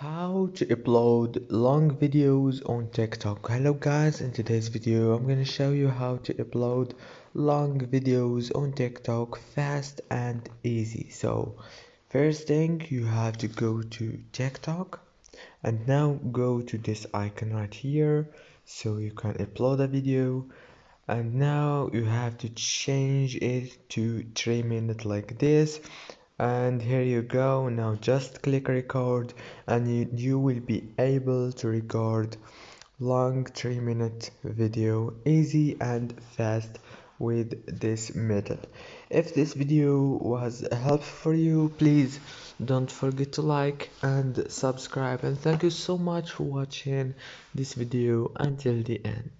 How to upload long videos on TikTok. Hello guys, in today's video I'm gonna show you how to upload long videos on TikTok fast and easy. So first thing, you have to go to TikTok and now go to this icon right here so you can upload a video, and now you have to change it to 3 minutes like this. And here you go. Now just click record and you will be able to record long 3 minute video easy and fast with this method. If this video was helpful for you, please don't forget to like and subscribe, and thank you so much for watching this video until the end.